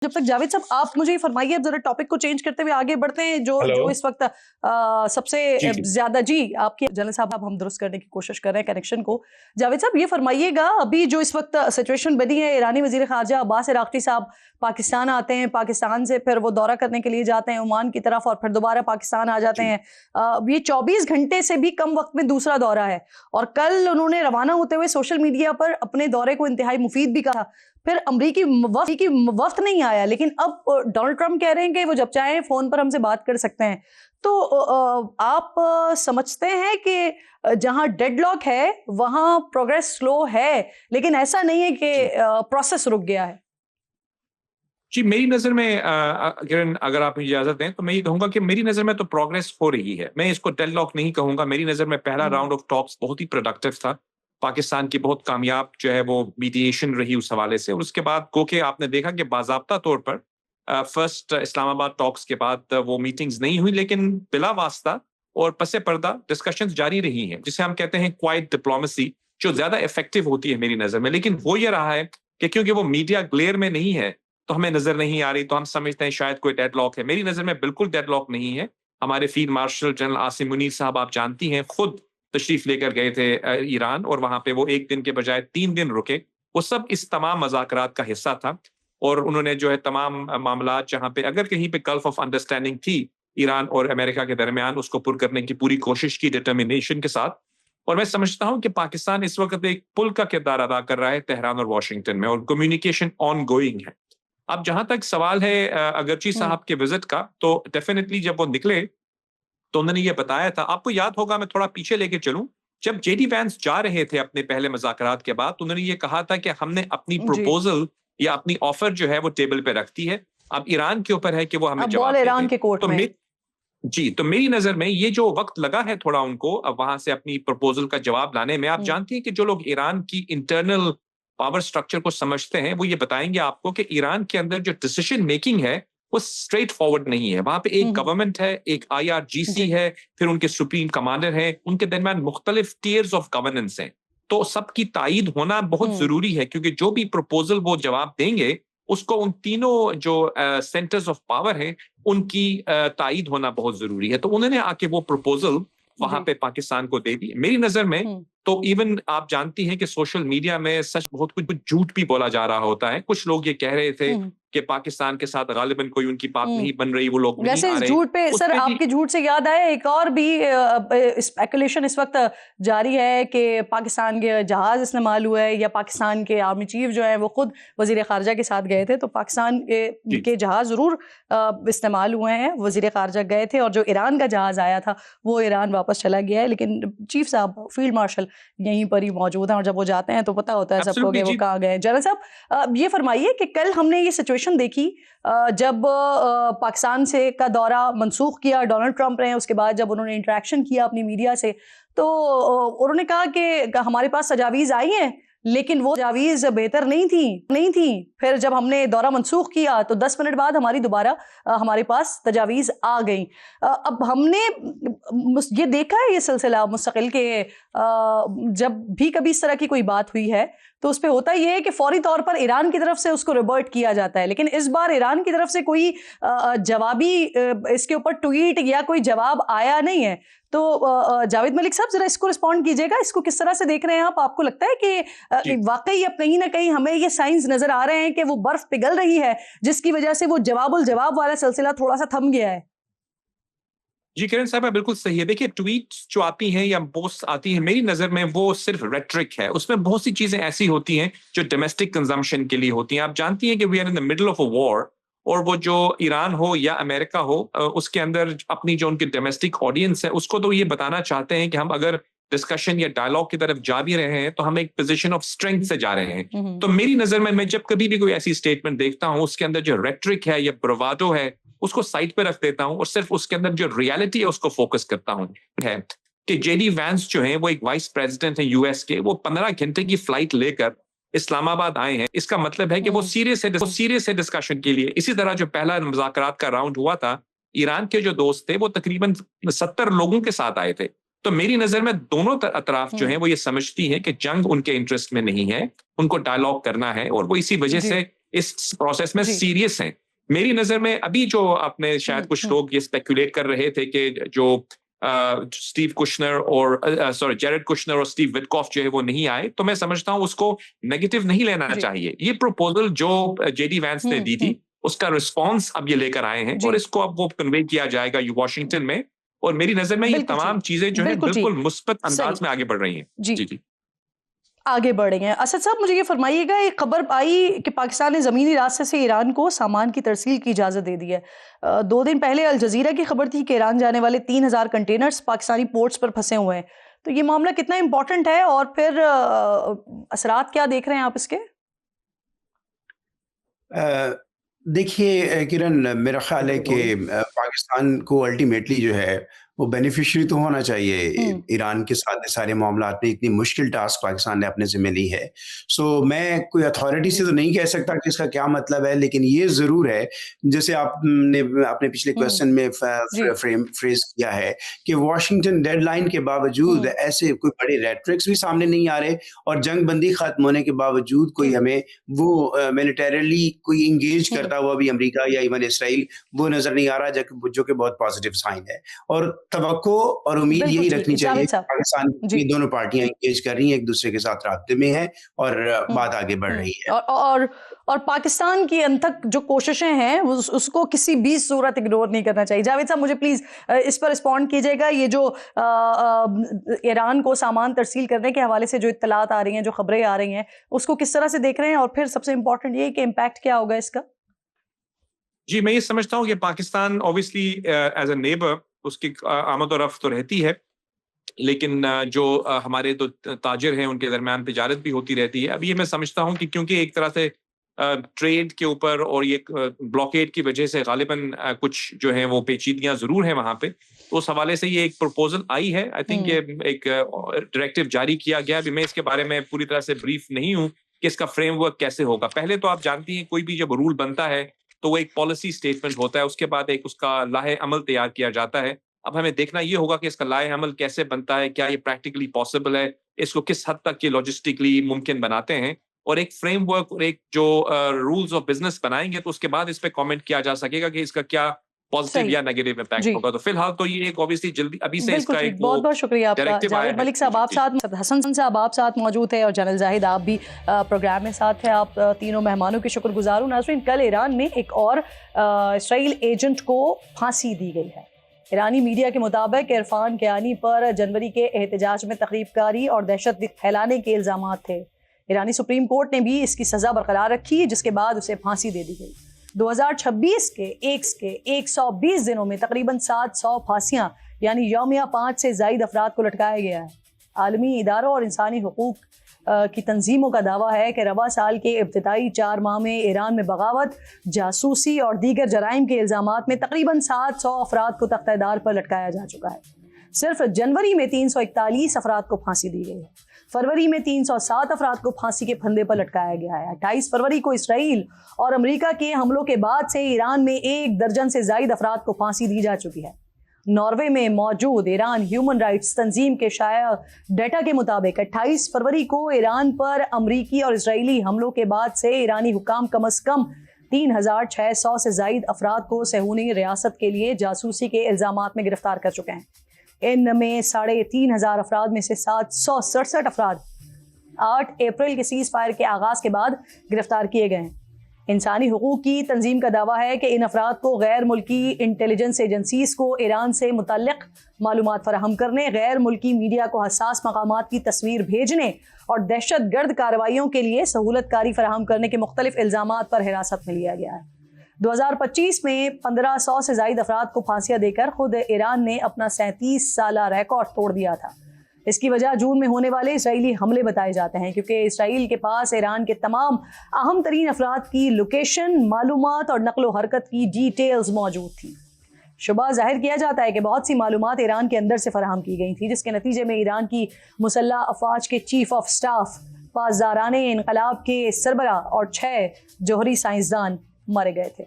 जब तक जावेद साहब आप मुझे ये फरमाइए, अब जरा टॉपिक को चेंज करते हुए आगे बढ़ते हैं। जो इस वक्त सबसे ज्यादा जी आपके जनरल साहब हम दुरुस्त करने की कोशिश कर रहे हैं कनेक्शन को। जावेद साहब ये फरमाइएगा, अभी जो इस वक्त सिचुएशन बनी है, ईरानी वजीर खारजा अब्बास इराक्ची साहब पाकिस्तान आते हैं, पाकिस्तान से फिर वो दौरा करने के लिए जाते हैं ओमान की तरफ और फिर दोबारा पाकिस्तान आ जाते हैं। ये 24 घंटे से भी कम वक्त में दूसरा दौरा है और कल उन्होंने रवाना होते हुए सोशल मीडिया पर अपने दौरे को इंतहाई मुफीद भी कहा। फिर अमरीकी वफ्द नहीं आया, लेकिन अब डोनाल्ड ट्रंप कह रहे हैं कि वो जब चाहे फोन पर हमसे बात कर सकते हैं। तो आप समझते हैं कि जहां डेडलॉक है वहां प्रोग्रेस स्लो है, लेकिन ऐसा नहीं है कि प्रोसेस रुक गया है? जी, मेरी नज़र में किरण, अगर आप इजाज़त दें तो मैं ये कहूँगा कि मेरी नज़र में तो प्रोग्रेस हो रही है। मैं इसको डेडलॉक नहीं कहूँगा। मेरी नज़र में पहला राउंड ऑफ टॉक्स बहुत ही प्रोडक्टिव था। पाकिस्तान की बहुत कामयाब जो है वो मीडिएशन रही उस हवाले से, और उसके बाद को के आपने देखा कि बाज़ाब्ता तौर पर फर्स्ट इस्लामाबाद टॉक्स के बाद वो मीटिंग्स नहीं हुई, लेकिन बिला वास्ता और पसे पर्दा डिस्कशंस जारी रही हैं, जिसे हम कहते हैं क्वाइट डिप्लोमेसी, जो ज़्यादा इफेक्टिव होती है मेरी नज़र में। लेकिन वो ये रहा है कि क्योंकि वो मीडिया ग्लेयर में नहीं है तो हमें नजर नहीं आ रही, तो हम समझते हैं शायद कोई डेडलॉक है। मेरी नजर में बिल्कुल डेडलॉक नहीं है। हमारे field marshal general Asim Munir साहब, आप जानती हैं, खुद तशरीफ लेकर गए थे ईरान, और वहां पे वो एक दिन के बजाय 3 दिन रुके। वो सब इस तमाम मज़ाकरात का हिस्सा था, और उन्होंने जो है तमाम मामला जहां पे अगर कहीं पे गल्फ ऑफ अंडरस्टैंडिंग थी ईरान और अमेरिका के दरमियान, उसको पुर करने की पूरी कोशिश की डिटर्मिनेशन के साथ। और मैं समझता हूं कि पाकिस्तान इस वक्त एक पुल का किरदार अदा कर रहा है तेहरान और वाशिंगटन में, और कम्युनिकेशन ऑन गोइंग है। अब जहां तक सवाल है अगरची साहब के विजिट का, तो डेफिनेटली जब वो निकले तो उन्होंने ये बताया था, आपको याद होगा, मैं थोड़ा पीछे लेके चलूं, जब जेडी वैंस जा रहे थे अपने पहले मुज़ाकरात के बाद, उन्होंने ये कहा था कि हमने अपनी प्रपोजल या अपनी ऑफर जो है वो टेबल पे रख दी है, अब ईरान के ऊपर है कि वो हमें जवाब दे। ईरान के कोर्ट में जी, तो मेरी नजर में ये जो वक्त लगा है थोड़ा उनको अब वहां से अपनी प्रपोजल का जवाब लाने में, आप जानती हैं कि जो लोग ईरान की इंटरनल पावर स्ट्रक्चर को समझते हैं वो ये बताएंगे आपको कि ईरान के अंदर जो डिसीजन मेकिंग है वो स्ट्रेट फॉरवर्ड नहीं है। वहां पे एक गवर्नमेंट है, एक IRGC है, फिर उनके सुप्रीम कमांडर है, उनके दरमियान मुख्तलिफ टीयर्स ऑफ गवर्नेंस हैं। तो सबकी तायीद होना बहुत जरूरी है, क्योंकि जो भी प्रपोजल वो जवाब देंगे उसको उन तीनों जो सेंटर्स ऑफ पावर हैं उनकी तायीद होना बहुत जरूरी है। तो उन्होंने आके वो प्रपोजल वहां पे पाकिस्तान को दे दी। मेरी नजर में तो इवन आप जानती हैं कि सोशल मीडिया में सच बहुत कुछ झूठ भी बोला जा रहा होता है। कुछ लोग ये कह रहे थे कि पाकिस्तान के साथ गालिबन कोई उनकी बात नहीं बन रही, वो लोग नहीं आ रहे। झूठ पे सर, आपके झूठ से याद आया, एक और भी स्पेकुलेशन इस वक्त जारी है कि पाकिस्तान के जहाज इस्तेमाल हुआ है, या पाकिस्तान के आर्मी चीफ जो है वो खुद वजीर खारजा के साथ गए थे, तो पाकिस्तान के जहाज जरूर इस्तेमाल हुए हैं, वजीर खारजा गए थे, और जो ईरान का जहाज आया था वो ईरान वापस चला गया है। लेकिन चीफ साहब, फील्ड मार्शल यहीं पर ही मौजूद हैं, और जब वो जाते हैं तो पता होता है सबको कि वो कहाँ गए। जनरल साहब ये फरमाइए कि कल हमने ये सिचुएशन देखी जब पाकिस्तान से का दौरा मनसूख किया डोनाल्ड ट्रंप ने, उसके बाद जब उन्होंने इंटरेक्शन किया अपनी मीडिया से, तो उन्होंने कहा कि हमारे पास तजावीज़ आई हैं, लेकिन वो तजावीज़ बेहतर नहीं थी। फिर जब हमने दौरा मनसूख किया तो 10 मिनट बाद दोबारा हमारे पास तजावीज़ आ गई। अब हमने ये देखा है, ये सिलसिला मुस्तकिल के जब भी कभी इस तरह की कोई बात हुई है तो उस पर होता ये है कि फौरी तौर पर ईरान की तरफ से उसको रिवर्ट किया जाता है, लेकिन इस बार ईरान की तरफ से कोई जवाबी इसके ऊपर ट्वीट या कोई जवाब आया नहीं है। तो जावेद मलिक साहब जरा इसको रिस्पॉन्ड कीजिएगा, इसको किस तरह से देख रहे हैं आप? आपको लगता है कि वाकई अब कहीं ना कहीं हमें ये साइंस नजर आ रहे हैं कि वो बर्फ पिघल रही है, जिसकी वजह से वो जवाबुल जवाब वाला सिलसिला थोड़ा सा थम गया है? जी किरण साहब, बिल्कुल सही है। देखिए, ट्वीट्स जो आती हैं या पोस्ट आती हैं, मेरी नजर में वो सिर्फ रेट्रिक है। उसमें बहुत सी चीजें ऐसी होती हैं जो डोमेस्टिक कंजम्पशन के लिए होती हैं। आप जानती हैं कि we are in the middle of a war, और वो जो ईरान हो या अमेरिका हो, उसके अंदर अपनी जो उनकी डोमेस्टिक ऑडियंस है उसको तो ये बताना चाहते हैं कि हम अगर डिस्कशन या डायलॉग की तरफ जा भी रहे हैं तो हम एक पोजीशन ऑफ स्ट्रेंथ से जा रहे हैं। तो मेरी नजर में मैं जब कभी भी कोई ऐसी स्टेटमेंट देखता हूं, उसके अंदर जो रेट्रिक है या ब्रवाडो है उसको साइड पे रख देता हूं, और सिर्फ उसके अंदर जो रियलिटी है उसको फोकस करता हूं। है कि जेडी वैंस जो है वो एक वाइस प्रेसिडेंट है US के, वो 15 घंटे की फ्लाइट लेकर इस्लामाबाद आए हैं। इसका मतलब है कि वो सीरियस है डिस्कशन के लिए। इसी तरह जो पहला मुज़ाकरात का राउंड हुआ था, ईरान के जो दोस्त थे वो तकरीबन 70 लोगों के साथ आए थे। तो मेरी नजर में दोनों अतराफ जो है वो ये समझती हैं कि जंग उनके इंटरेस्ट में नहीं है, उनको डायलॉग करना है, और वो इसी वजह से इस प्रोसेस में जी। सीरियस हैं। मेरी नजर में अभी जो आपने शायद कुछ लोग ये स्पेकुलेट कर रहे थे कि जो स्टीव कुशनर और जेरेड कुशनर और स्टीव विटकॉफ जो है वो नहीं आए, तो मैं समझता हूँ उसको नेगेटिव नहीं लेना जी। चाहिए। ये प्रपोजल जो जेडी वैंस ने दी थी उसका रिस्पांस अब ये लेकर आए हैं और जी। इसको अब वो कन्वे किया जाएगा वॉशिंगटन में, और मेरी नजर में ये बिल्कुल तमाम ठीक, चीजें जो है बिल्कुल ठीक, बिल्कुल मुस्बत सही। अंदाज में आगे बढ़ रही हैं। जी। जी जी। आगे बढ़ रही हैं। असद साहब, मुझे ये फरमाइएगा, एक खबर आई कि पाकिस्तान ने ज़मीनी रास्ते से ईरान को सामान की तरसील की इजाज़त दे दी है। 2 दिन पहले अल जज़ीरा की खबर थी कि ईरान जाने वाले 3000 कंटेनर्स पाकिस्तानी पोर्ट्स पर फंसे हुए हैं। तो ये मामला कितना इम्पोर्टेंट है और फिर असरात क्या देख रहे हैं आप इसके? देखिए किरण, मेरा ख्याल है कि पाकिस्तान को अल्टीमेटली जो है वो बेनिफिशियरी तो होना चाहिए ईरान के साथ सारे मामलात में। इतनी मुश्किल टास्क पाकिस्तान ने अपने ज़िम्मे ली है। सो मैं कोई अथॉरिटी से तो नहीं कह सकता कि इसका क्या मतलब है, लेकिन ये ज़रूर है, जैसे आपने अपने पिछले क्वेश्चन में फ्रेज़ किया है कि वाशिंगटन डेडलाइन के बावजूद ऐसे कोई बड़े रेट्रिक्स भी सामने नहीं आ रहे और जंग बंदी ख़त्म होने के बावजूद कोई हमें वो मिलिटरीली कोई इंगेज करता हुआ भी अमेरिका या इवन इसराइल वो नज़र नहीं आ रहा, जो कि बहुत पॉजिटिव साइन है। और तवक्को और उम्मीद यही रखनी चाहिए कि पाकिस्तान की दोनों पार्टियां एंगेज कर रही हैं, एक दूसरे के साथ राब्ते में हैं और बात आगे बढ़ रही है। और पाकिस्तान की अनथक जो कोशिशें हैं उसको किसी भी सूरत इग्नोर नहीं करना चाहिए। जावेद साहब, मुझे प्लीज इस पर रिस्पॉन्ड कीजिएगा। ये जो ईरान को सामान तरसील करने के हवाले से जो इत्तलात आ रही हैं, जो खबरें आ रही हैं, उसको किस तरह से देख रहे हैं और फिर सबसे इंपॉर्टेंट ये कि इम्पैक्ट क्या होगा इसका? जी, मैं ये समझता हूँ कि Pakistan obviously as a neighbour उसकी आमद और रफ्त तो रहती है, लेकिन जो हमारे तो ताजिर हैं उनके दरमियान तिजारत भी होती रहती है। अब ये मैं समझता हूँ कि क्योंकि एक तरह से ट्रेड के ऊपर और ये ब्लॉकेड की वजह से गालिबन कुछ जो है वो पेचीदगियां जरूर हैं वहां पे, तो उस हवाले से ये एक प्रपोजल आई है। आई थिंक ये एक डायरेक्टिव जारी किया गया। अभी मैं इसके बारे में पूरी तरह से ब्रीफ नहीं हूँ कि इसका फ्रेमवर्क कैसे होगा। पहले तो आप जानती हैं कोई भी जब रूल बनता है तो वो एक पॉलिसी स्टेटमेंट होता है, उसके बाद एक उसका लाहे अमल तैयार किया जाता है। अब हमें देखना ये होगा कि इसका लाहे अमल कैसे बनता है, क्या ये प्रैक्टिकली पॉसिबल है, इसको किस हद तक ये लॉजिस्टिकली मुमकिन बनाते हैं, और एक फ्रेमवर्क और एक जो रूल्स ऑफ बिजनेस बनाएंगे तो उसके बाद इस पे कमेंट किया जा सकेगा कि इसका क्या पॉजिटिव या नेगेटिव इम्पैक्ट होगा। तो फिलहाल तो ये एक ऑब्वियसली जल्दी अभी से इसका एक बहुत बहुत शुक्रिया आपका। जावेद मलिक साहब आप साथ, हसन साहब आप साथ मौजूद है और जनरल जाहिद आप भी प्रोग्राम में साथ हैं। आप तीनों मेहमानों के शुक्रगुजार हूँ। नाज़रीन, कल ईरान में एक और इसराइल एजेंट को फांसी दी गई है। ईरानी मीडिया के मुताबिक इरफान कियानी पर जनवरी के एहतजाज में तकरीबकारी और दहशत फैलाने के इल्ज़ाम थे। ईरानी सुप्रीम कोर्ट ने भी इसकी सज़ा बरकरार रखी, जिसके बाद उसे फांसी दे दी गई। 2026 के 120 दिनों में तकरीबन 700 फांसियां यानी यौमिया 5 से ज़ायद अफराद को लटकाया गया है। आलमी इदारों और इंसानी हुकूक की तंजीमों का दावा है कि रवा साल के इब्तिदाई 4 माह में ईरान में बगावत, जासूसी और दीगर जराइम के इल्ज़ामात में तकरीबन 700 अफराद को तख्तेदार पर लटकाया जा चुका है। सिर्फ जनवरी में 341 अफराद को फांसी दी गई है। फरवरी में 307 अफराद को फांसी के फंदे पर लटकाया गया है। 28 फरवरी को इसराइल और अमेरिका के हमलों के बाद से ईरान में 1 दर्जन से ज़ायद अफराद को फांसी दी जा चुकी है। नॉर्वे में मौजूद ईरान ह्यूमन राइट्स तंजीम के शाया डेटा के मुताबिक 28 फरवरी को ईरान पर अमरीकी और इसराइली हमलों के बाद से ईरानी हुकाम कम अज कम 3600 से ज़ायद अफराद को सहूनी रियासत के लिए जासूसी के इल्ज़ामात में गिरफ्तार कर चुके हैं। इनमें 3500 अफराद में से 767 अफराद 8 अप्रैल के सीज़ फायर के आगाज़ के बाद गिरफ्तार किए गए हैं। इंसानी हुकूक की तंजीम का दावा है कि इन अफराद को गैर मुल्की इंटेलिजेंस एजेंसीज को ईरान से मुतल्लिक़ मालूमात फराहम करने, गैर मुल्की मीडिया को हसास मकामात की तस्वीर भेजने और दहशत गर्द कार्रवाइयों के लिए सहूलतकारी फराहम करने के मुख्तलिफ इल्ज़ामात पर हिरासत में लिया गया है। 2025 में 1500 से ज़ायद अफराद को फांसियां देकर खुद ईरान ने अपना 37 साला रिकॉर्ड तोड़ दिया था। इसकी वजह जून में होने वाले इसराइली हमले बताए जाते हैं, क्योंकि इसराइल के पास ईरान के तमाम अहम तरीन अफराद की लोकेशन, मालूमात और नकलो हरकत की डिटेल्स मौजूद थी। शुबा जाहिर किया जाता है कि बहुत सी मालूमात ईरान के अंदर से फराहम की गई थी, जिसके नतीजे में ईरान की मुसल्लह अफवाज के चीफ ऑफ स्टाफ, पासदाराने इनकलाब के सरबरा और 6 जोहरी साइंसदान मारे गए थे।